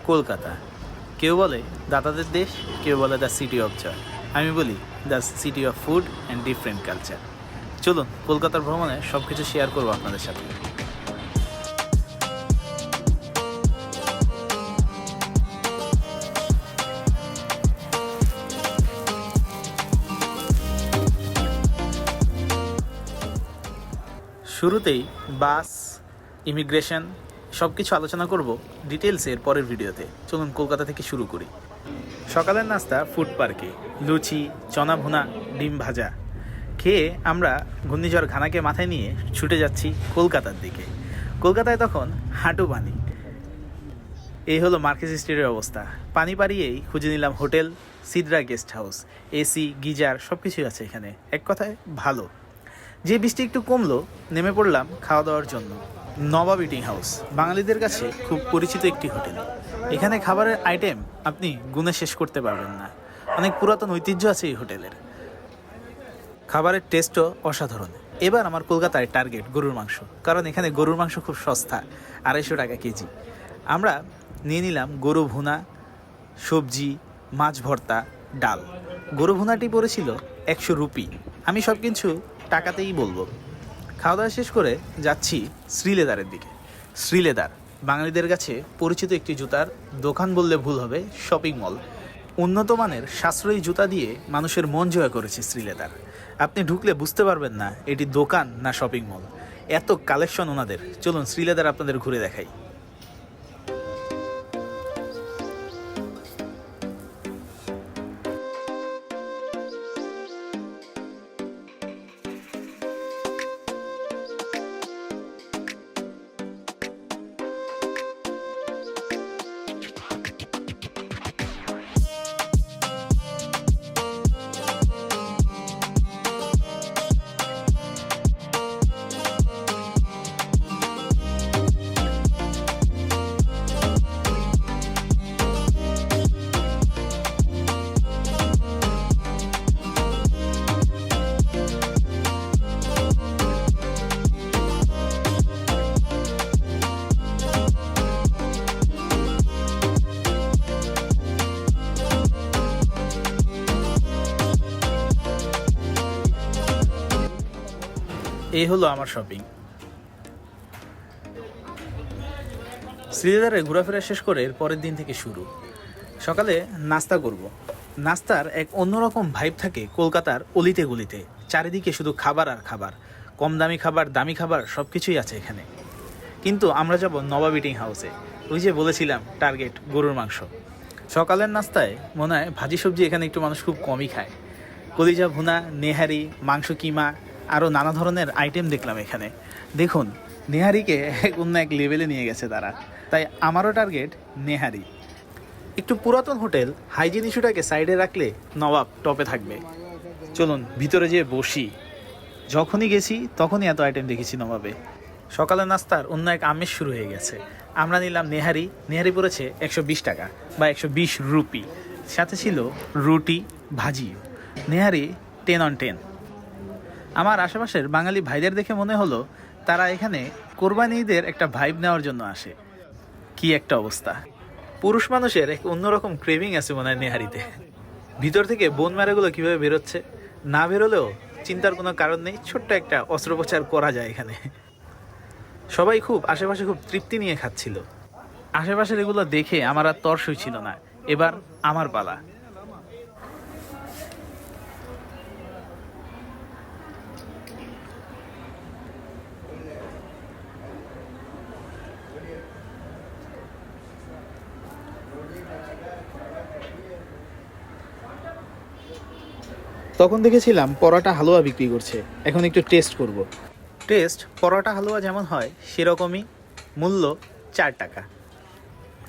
কলকাতা। কেউ বলে দাতাদের দেশ, কেউ বলে দ্য সিটি অফ জয়। আমি বলি the city of food and different culture. চলুন কলকাতার ভ্রমণে সব কিছু শেয়ার করবো আপনাদের সাথে। শুরুতেই বাস, ইমিগ্রেশন সব কিছু আলোচনা করব ডিটেলসের পরের ভিডিওতে। চলুন কলকাতা থেকে শুরু করি। সকালের নাস্তা ফুড পার্কে, লুচি, চনা ভুনা, ডিম ভাজা খেয়ে আমরা ঘূর্ণিঝড় ঘানাকে মাথায় নিয়ে ছুটে যাচ্ছি কলকাতার দিকে। কলকাতায় তখন হাঁটু পানি। এই হলো মার্কেস স্ট্রিটের অবস্থা। পানি পাড়িয়েই খুঁজে নিলাম hotel Sidra guest house. AC, geyser সব কিছুই আছে এখানে, এক কথায় ভালো। যে বৃষ্টি একটু কমলো, নেমে পড়লাম খাওয়া দাওয়ার জন্য। নবাব ইটিং হাউস বাঙালিদের কাছে খুব পরিচিত একটি হোটেল। এখানে খাবারের আইটেম আপনি গুণে শেষ করতে পারবেন না। অনেক পুরাতন ঐতিহ্য আছে এই হোটেলের। খাবারের টেস্টও অসাধারণ। এবার আমার কলকাতায় টার্গেট গরুর মাংস, কারণ এখানে গরুর মাংস খুব সস্তা, 250 টাকা কেজি। আমরা নিয়ে নিলাম গরু ভুনা, সবজি, মাছ ভর্তা, ডাল। গরু ভুনাটি পড়েছিল 100 রুপি। আমি সব কিছু টাকাতেই বলবো। খাওয়া দাওয়া শেষ করে যাচ্ছি শ্রীলেদারের দিকে। শ্রীলেদার বাঙালিদের কাছে পরিচিত একটি জুতার দোকান বললে ভুল হবে, শপিং মল। উন্নত মানের সাশ্রয়ী জুতা দিয়ে মানুষের মন জয় করেছে শ্রীলেদার। আপনি ঢুকলে বুঝতে পারবেন না এটি দোকান না শপিং মল, এত কালেকশন ওনাদের। চলুন শ্রীলেদার আপনাদের ঘুরে দেখাই। এই হলো আমার শপিং। শ্রীলেদারে ঘোরাফেরা শেষ করে এর পরের দিন থেকে শুরু। সকালে নাস্তা করব। নাস্তার এক অন্যরকম ভাইব থাকে কলকাতার অলিতে গলিতে। চারিদিকে শুধু খাবার আর খাবার, কম দামি খাবার, দামি খাবার, সব কিছুই আছে এখানে। কিন্তু আমরা যাব নবাব ইটিং হাউসে। ওই যে বলেছিলাম টার্গেট গরুর মাংস। সকালের নাস্তায় মনে হয় ভাজি সবজি এখানে একটু মানুষ খুব কমই খায়। কলিজা ভুনা, নেহারি, মাংস কিমা, আরও নানা ধরনের আইটেম দেখলাম এখানে। দেখুন নেহারিকে অন্য এক লেভেলে নিয়ে গেছে তারা। তাই আমারও টার্গেট নেহারি। একটু পুরাতন হোটেল, হাইজিন ইস্যুটাকে সাইডে রাখলে নবাব টপে থাকবে। চলুন ভিতরে যেয়ে বসি। যখনই গেছি তখনই এত আইটেম দেখেছি নবাবে। সকালের নাস্তার অন্য এক আমেজ শুরু হয়ে গেছে। আমরা নিলাম নেহারি। নেহারি পড়েছে 120 টাকা বা 120 রুপি। সাথে ছিল রুটি, ভাজি। নেহারি 10 on 10। আমার আশেপাশের বাঙালি ভাইদের দেখে মনে হলো তারা এখানে কোরবানি ঈদের একটা ভাইব নেওয়ার জন্য আসে। কি একটা অবস্থা! পুরুষ মানুষের এক অন্যরকম ক্রেভিং আছে মনে হয় নেহারিতে। ভিতর থেকে বোন ম্যারাগুলো কীভাবে বেরোচ্ছে, না বেরোলেও চিন্তার কোনো কারণ নেই, ছোট্ট একটা অস্ত্রোপচার করা যায় এখানে। সবাই খুব আশেপাশে খুব তৃপ্তি নিয়ে খাচ্ছিল। আশেপাশের এগুলো দেখে আমার আর তর সইছিল না। এবার আমার পালা। তখন দেখেছিলাম পরোটা হালুয়া বিক্রি করছে, এখন একটু টেস্ট করব। টেস্ট পরোটা হালুয়া যেমন হয় সেরকমই। মূল্য 4 টাকা।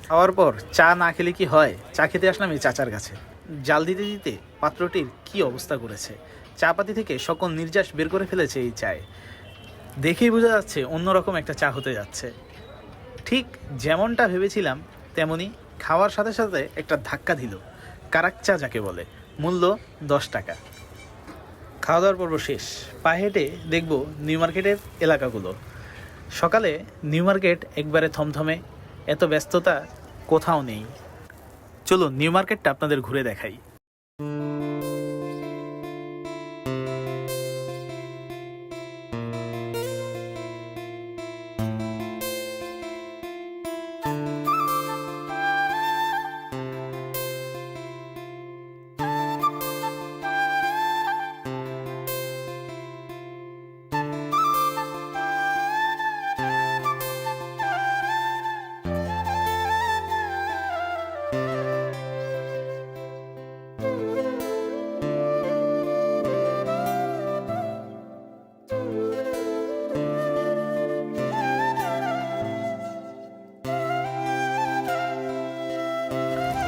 খাওয়ার পর চা না খেলে কি হয়? চা খেতে আসলাম এই চাচার কাছে। জাল দিতে দিতে পাত্রটির কি অবস্থা করেছে! চা পাতি থেকে সকল নির্যাস বের করে ফেলেছে এই চায়ে। দেখেই বোঝা যাচ্ছে অন্যরকম একটা চা হতে যাচ্ছে। ঠিক যেমনটা ভেবেছিলাম তেমনি খাওয়ার সাথে সাথে একটা ধাক্কা দিল। কারাক চা যাকে বলে। মূল্য 10 টাকা। খাওয়া দাওয়ার পর্ব শেষ। পায়ে হেঁটে দেখব নিউ মার্কেটের এলাকাগুলো। সকালে নিউ মার্কেট একবারে থমথমে, এত ব্যস্ততা কোথাও নেই। চলুন নিউ মার্কেটটা আপনাদের ঘুরে দেখাই।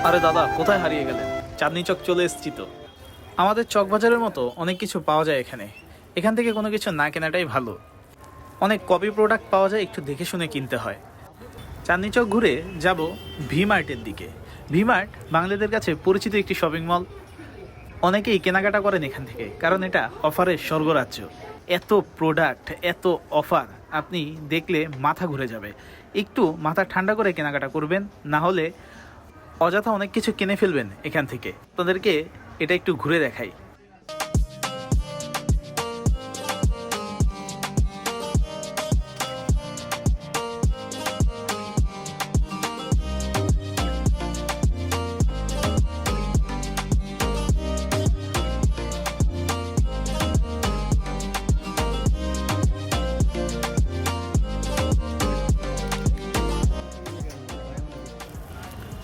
আরে দাদা, কোথায় হারিয়ে গেলেন? চাঁদনি চক চলে এসেছি তো। আমাদের চক বাজারের মতো অনেক কিছু পাওয়া যায় এখানে। এখান থেকে কোনো কিছু না কেনাটাই ভালো। অনেক কপি প্রোডাক্ট পাওয়া যায়, একটু দেখে শুনে কিনতে হয়। চাঁদনি চক ঘুরে যাব ভি মার্টের দিকে। ভি মার্ট বাঙালিদের কাছে পরিচিত একটি শপিং মল। অনেকেই কেনাকাটা করেন এখান থেকে, কারণ এটা অফারের স্বর্গরাজ্য। এত প্রোডাক্ট, এত অফার, আপনি দেখলে মাথা ঘুরে যাবে। একটু মাথা ঠান্ডা করে কেনাকাটা করবেন, না হলে অযথা অনেক কিছু কিনে ফেলবেন এখান থেকে। আপনাদেরকে এটা একটু ঘুরে দেখাই।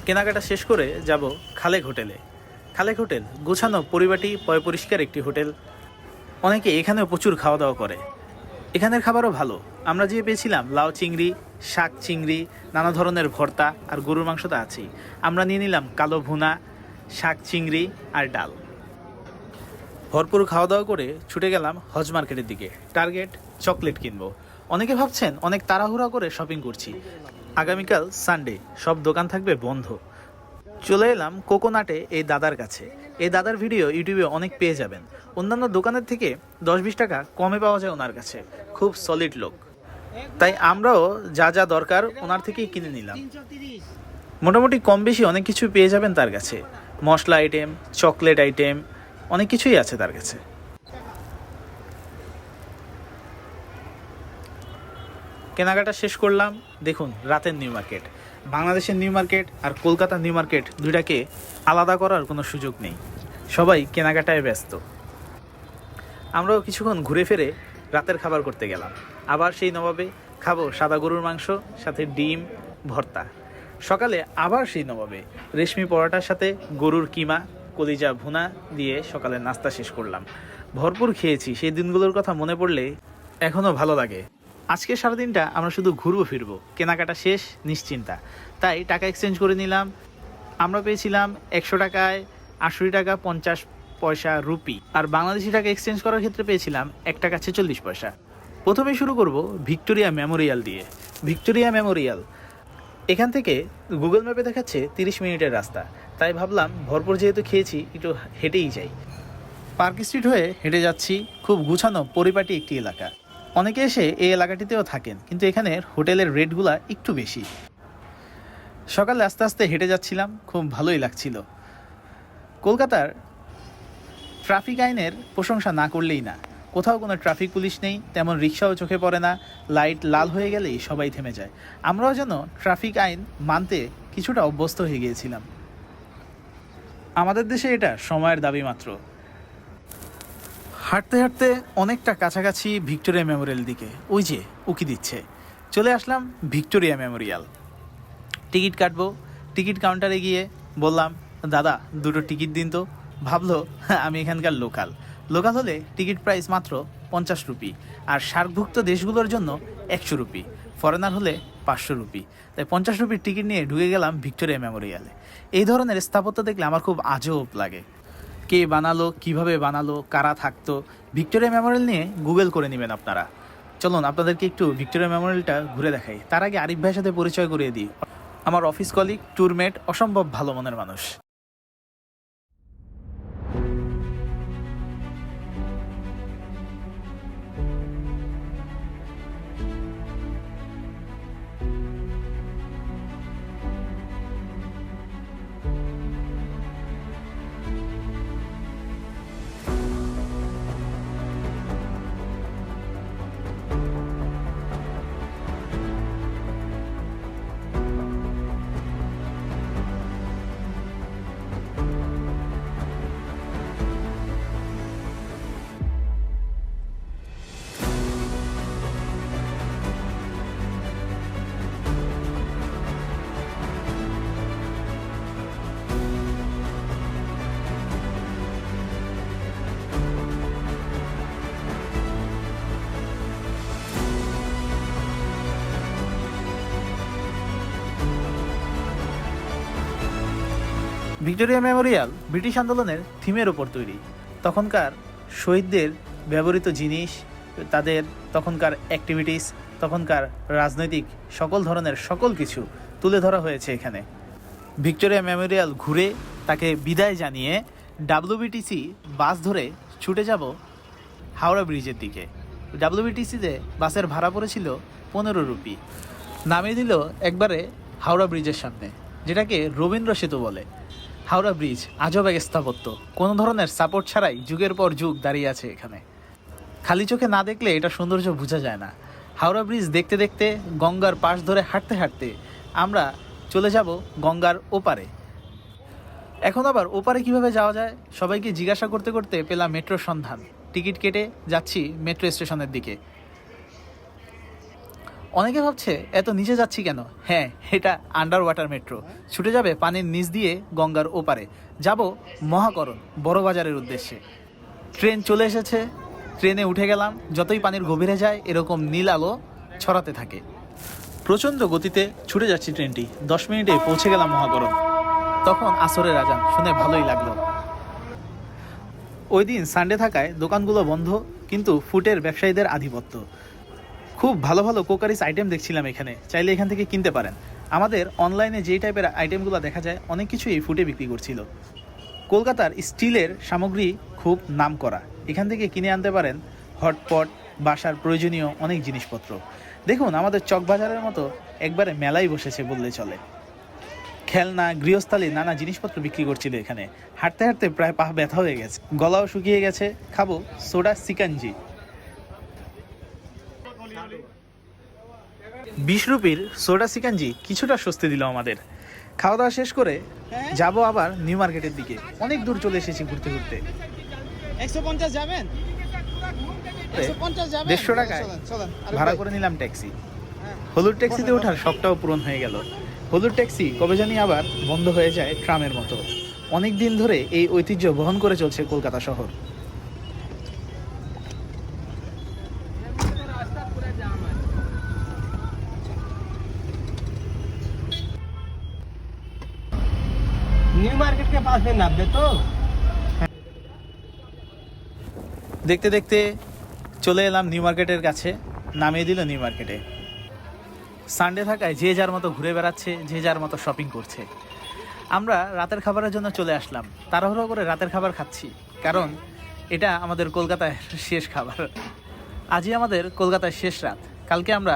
কেনাকাটা শেষ করে যাব খালেক হোটেলে। খালেক হোটেল গোছানো, পরিপাটি, পয় পরিষ্কার একটি হোটেল। অনেকে এখানেও প্রচুর খাওয়া দাওয়া করে। এখানের খাবারও ভালো। আমরা যে পেয়েছিলাম লাউ চিংড়ি, শাক চিংড়ি, নানা ধরনের ভর্তা, আর গরুর মাংস তো আছেই। আমরা নিয়ে নিলাম কালো ভুনা, শাক চিংড়ি আর ডাল। ভরপুর খাওয়া দাওয়া করে ছুটে গেলাম হজ মার্কেটের দিকে। টার্গেট চকলেট কিনবো। অনেকে ভাবছেন অনেক তাড়াহুড়া করে শপিং করছি। আগামীকাল সানডে, সব দোকান থাকবে বন্ধ। চলে এলাম কোকোনাটে এই দাদার কাছে। এই দাদার ভিডিও ইউটিউবে অনেক পেয়ে যাবেন। অন্যান্য দোকানের থেকে 10-20 টাকা কমে পাওয়া যায় ওনার কাছে। খুব সলিড লোক, তাই আমরাও যা যা দরকার ওনার থেকেই কিনে নিলাম। মোটামুটি কম বেশি অনেক কিছু পেয়ে যাবেন তার কাছে। মশলা আইটেম, চকলেট আইটেম, অনেক কিছুই আছে তার কাছে। কেনাকাটা শেষ করলাম। দেখুন রাতের নিউ মার্কেট। বাংলাদেশের নিউ মার্কেট আর কলকাতার নিউ মার্কেট দুইটাকে আলাদা করার কোনো সুযোগ নেই। সবাই কেনাকাটায় ব্যস্ত। আমরাও কিছুক্ষণ ঘুরে ফিরে রাতের খাবার করতে গেলাম। আবার সেই নবাবে খাবো সাদা গরুর মাংস, সাথে ডিম ভর্তা। সকালে আবার সেই নবাবে রেশমি পরোটার সাথে গরুর কিমা, কলিজা ভুনা দিয়ে সকালে নাস্তা শেষ করলাম। ভরপুর খেয়েছি। সেই দিনগুলোর কথা মনে পড়লে এখনও ভালো লাগে। আজকে সারাদিনটা আমরা শুধু ঘুরবো ফিরবো, কেনাকাটা শেষ, নিশ্চিন্তা। তাই টাকা এক্সচেঞ্জ করে নিলাম। আমরা পেয়েছিলাম 100 টাকায় 80 টাকা 50 পয়সা রুপি, আর বাংলাদেশি টাকা এক্সচেঞ্জ করার ক্ষেত্রে পেয়েছিলাম 1 টাকা 46 পয়সা। প্রথমেই শুরু করব ভিক্টোরিয়া মেমোরিয়াল দিয়ে। ভিক্টোরিয়া মেমোরিয়াল এখান থেকে গুগল ম্যাপে দেখাচ্ছে 30 মিনিটের রাস্তা। তাই ভাবলাম ভরপুর যেহেতু খেয়েছি, একটু হেঁটেই যাই। পার্ক স্ট্রিট হয়ে হেঁটে যাচ্ছি। খুব গুছানো, পরিপাটি একটি এলাকা। অনেকে এসে এই এলাকাটিতেও থাকেন, কিন্তু এখানের হোটেলের রেটগুলা একটু বেশি। সকালে আস্তে আস্তে হেঁটে যাচ্ছিলাম, খুব ভালোই লাগছিল। কলকাতার ট্রাফিক আইনের প্রশংসা না করলেই না। কোথাও কোনো ট্রাফিক পুলিশ নেই, তেমন রিক্সাও চোখে পড়ে না। লাইট লাল হয়ে গেলেই সবাই থেমে যায়। আমরাও যেন ট্রাফিক আইন মানতে কিছুটা অভ্যস্ত হয়ে গিয়েছিলাম। আমাদের দেশে এটা সময়ের দাবি মাত্র। হাঁটতে হাঁটতে অনেকটা কাছাকাছি ভিক্টোরিয়া মেমোরিয়াল দিকে। ওই যে উকি দিচ্ছে। চলে আসলাম ভিক্টোরিয়া মেমোরিয়াল। টিকিট কাটবো। টিকিট কাউন্টারে গিয়ে বললাম, দাদা 2টো টিকিট দিন তো। ভাবলো আমি এখানকার লোকাল হলে টিকিট প্রাইস মাত্র 50 রুপি, আর সার্কভুক্ত দেশগুলোর জন্য 100 রুপি, ফরেনার হলে 500 রুপি। তাই 50 রুপির টিকিট নিয়ে ঢুকে গেলাম ভিক্টোরিয়া মেমোরিয়ালে। এই ধরনের স্থাপত্য দেখলে আমার খুব আজব লাগে। কে বানালো, কিভাবে বানালো, কারা থাকতো, ভিক্টোরিয়া মেমোরিয়াল নিয়ে গুগল করে নেবেন আপনারা। চলুন আপনাদেরকে একটু ভিক্টোরিয়া মেমোরিয়ালটা ঘুরে দেখাই। তার আগে আরিফ ভাইয়ের সাথে পরিচয় করিয়ে দিই। আমার অফিস কলিগ, ট্যুরমেট, অসম্ভব ভালো মনের মানুষ। ভিক্টোরিয়া মেমোরিয়াল ব্রিটিশ আন্দোলনের থিমের ওপর তৈরি। তখনকার শহীদদের ব্যবহৃত জিনিস, তাদের তখনকার অ্যাক্টিভিটিস, তখনকার রাজনৈতিক সকল ধরনের সকল কিছু তুলে ধরা হয়েছে এখানে। ভিক্টোরিয়া মেমোরিয়াল ঘুরে তাকে বিদায় জানিয়ে ডাব্লিউবিটিসি বাস ধরে ছুটে যাব হাওড়া ব্রিজের দিকে। ডাব্লিউবিটিসিতে বাসের ভাড়া পড়েছিল 15 রুপি। নামিয়ে দিল একবারে হাওড়া ব্রিজের সামনে, যেটাকে রবীন্দ্র সেতু বলে। হাওড়া ব্রিজ আজব এক স্থাপত্য, কোনো ধরনের সাপোর্ট ছাড়াই যুগের পর যুগ দাঁড়িয়ে আছে এখানে। খালি চোখে না দেখলে এটা সৌন্দর্য বোঝা যায় না। হাওড়া ব্রিজ দেখতে দেখতে গঙ্গার পাশ ধরে হাঁটতে হাঁটতে আমরা চলে যাব গঙ্গার ওপারে। এখন আবার ওপারে কিভাবে যাওয়া যায় সবাইকে জিজ্ঞাসা করতে করতে পেলাম মেট্রোর সন্ধান। টিকিট কেটে যাচ্ছি মেট্রো স্টেশনের দিকে। অনেকে ভাবছে এত নিচে যাচ্ছি কেন? হ্যাঁ, এটা আন্ডার ওয়াটার মেট্রো, ছুটে যাবে পানির নিচ দিয়ে গঙ্গার ওপারে। যাব মহাকরণ বড়বাজারের উদ্দেশ্যে। ট্রেন চলে এসেছে, ট্রেনে উঠে গেলাম। যতই পানির গভীরে যায় এরকম নীল আলো ছড়াতে থাকে। প্রচণ্ড গতিতে ছুটে যাচ্ছি ট্রেনটি। 10 মিনিটে পৌঁছে গেলাম মহাকরণ। তখন আসরের আজান শুনে ভালোই লাগলো। ওই দিন সানডে থাকায় দোকানগুলো বন্ধ, কিন্তু ফুডের ব্যবসায়ীদের আধিপত্য। খুব ভালো ভালো কোকারিস আইটেম দেখছিলাম এখানে, চাইলে এখান থেকে কিনতে পারেন। আমাদের অনলাইনে যেই টাইপের আইটেমগুলো দেখা যায় অনেক কিছু এই ফুডে বিক্রি করছিল। কলকাতার স্টিলের সামগ্রী খুব নামকরা, এখান থেকে কিনে আনতে পারেন হটপট, বাসার প্রয়োজনীয় অনেক জিনিসপত্র। দেখুন, আমাদের চকবাজারের মতো একবারে মেলাই বসেছে বললে চলে। খেলনা, গৃহস্থালী নানা জিনিসপত্র বিক্রি করছিল এখানে। হাঁটতে হাঁটতে প্রায় পা ব্যথা হয়ে গেছে, গলাও শুকিয়ে গেছে। খাবো সোডা সিকাঞ্জি। 20 রুপির সোডা সিকাঞ্জি কিছুটা স্বস্তি দিল আমাদের। খাওয়া দাওয়া শেষ করে যাব আবার নিউ মার্কেটের দিকে। অনেক দূর চলে এসেছি ঘুরতে ঘুরতে। 150 যাবেন? 150 যাবেন? 150 টাকায় ভাড়া করে নিলাম ট্যাক্সি। হলুদ ট্যাক্সিতে ওঠার শখটাও পূরণ হয়ে গেল। হলুদ ট্যাক্সি কবে জানি আবার বন্ধ হয়ে যায় ট্রামের মতো। অনেক দিন ধরে এই ঐতিহ্য বহন করে চলছে কলকাতা শহর। न्यू मार्केट के पास में नाप दे तो। দেখতে দেখতে চলে এলাম নিউ মার্কেটের কাছে। নামিয়ে দিল নিউ মার্কেটে। সানডে থাকায় যে যার মতো ঘুরে বেড়াচ্ছে, যে যার মতো শপিং করছে। আমরা রাতের খাবারের জন্য চলে আসলাম। তাড়াহুড়ো করে রাতের খাবার খাচ্ছি, কারণ এটা আমাদের কলকাতায় শেষ খাবার। আজই আমাদের কলকাতায় শেষ রাত। কালকে আমরা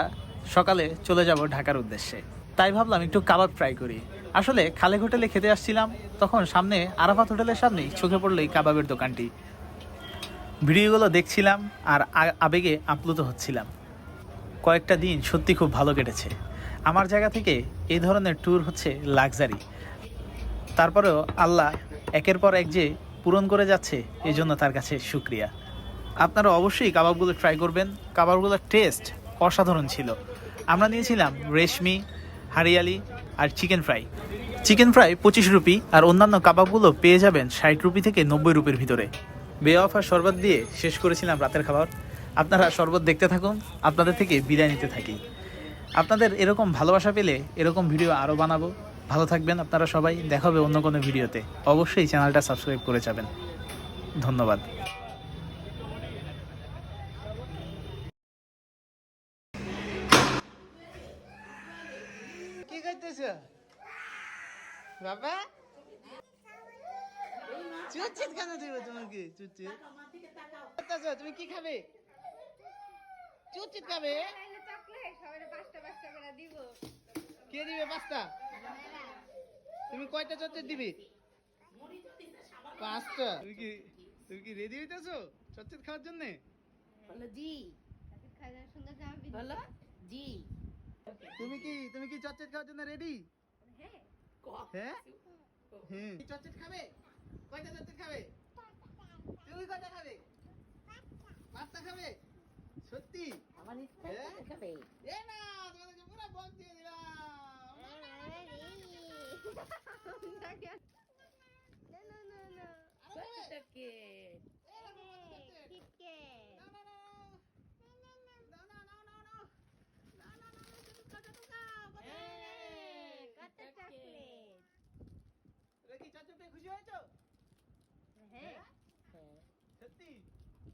সকালে চলে যাব ঢাকার উদ্দেশ্যে। তাই ভাবলাম একটু কাবাব ট্রাই করি। আসলে খালেক হোটেলে খেতে আসছিলাম, তখন সামনে আরাফাত হোটেলের সামনেই চোখে পড়লো এই কাবাবের দোকানটি। ভিডিওগুলো দেখছিলাম আর আবেগে আপ্লুত হচ্ছিলাম। কয়েকটা দিন সত্যি খুব ভালো কেটেছে। আমার জায়গা থেকে এই ধরনের ট্যুর হচ্ছে লাক্সারি। তারপরেও আল্লাহ একের পর এক যে পূরণ করে যাচ্ছে, এই জন্য তার কাছে শুকরিয়া। আপনারা অবশ্যই কাবাবগুলো ট্রাই করবেন। কাবাবগুলোর টেস্ট অসাধারণ ছিল। আমরা নিয়েছিলাম রেশমি, হারিয়ালি আর chicken fry. Chicken fry 25 rupee, আর অন্যান্য কাবাবগুলো পেয়ে যাবেন 60 রুপি থেকে 90 রুপির ভিতরে। বেওয়াফ আর শরবত দিয়ে শেষ করেছিলাম রাতের খাবার। আপনারা শরবত দেখতে থাকুন, আপনাদের থেকে বিদায় নিতে থাকি। আপনাদের এরকম ভালোবাসা পেলে এরকম ভিডিও আরও বানাবো। ভালো থাকবেন আপনারা সবাই। দেখা হবে অন্য কোনো ভিডিওতে। অবশ্যই চ্যানেলটা সাবস্ক্রাইব করে যাবেন। ধন্যবাদ। কি করতেছো বাবা? চুচিত কেন দিব তোমাকে? চুচিত করতেছো? তুমি কি খাবে? চুচিত খাবে? কে দিবে 5টা? তুমি কয়টা চচেত দিবে? 5টা। তুমি কি রেডি হইতেছো চচেত খাওয়ার জন্য? বলো জি। বলো জি। তুমি কি চচেত খাওয়ার জন্য রেডি? হ্যাঁ হ্যাঁ। চচেত খাবে? কয়টা চচেত খাবে? তুমি কয়টা খাবে? 5টা খাবে? সত্যি? আমার ইচ্ছা খাবে। এ না, তোমাদেরকে পুরো বল দিয়ে দিলাম। কি চাচুতে খুশি হয়েছো হ্যাঁ হ্যাঁ সত্যি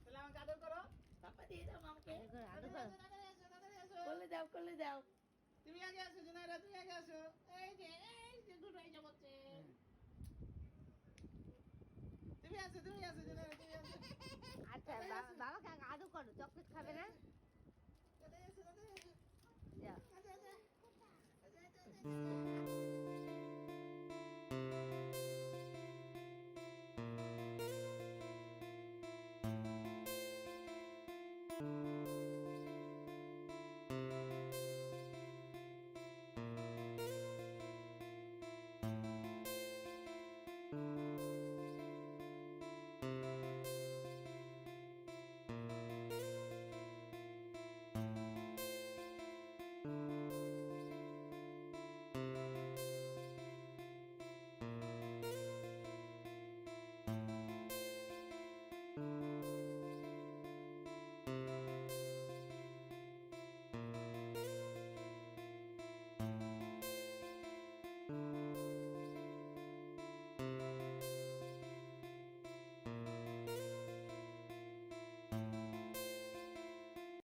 তাহলে আমাকে আদর করো পাপা দিয়ে দাও মামকে আদর তাড়াতাড়ি করো আসো, তাড়াতাড়ি আসো। করলে দাও তুমি আগে আসো জুনাইরা, তুমি আগে আসো। এই যে দুটো এই যাচ্ছে তুমি আসো জুনাইরা, তুমি আসো। আচ্ছা বাবাকে আদর করো চকলেট খাবে না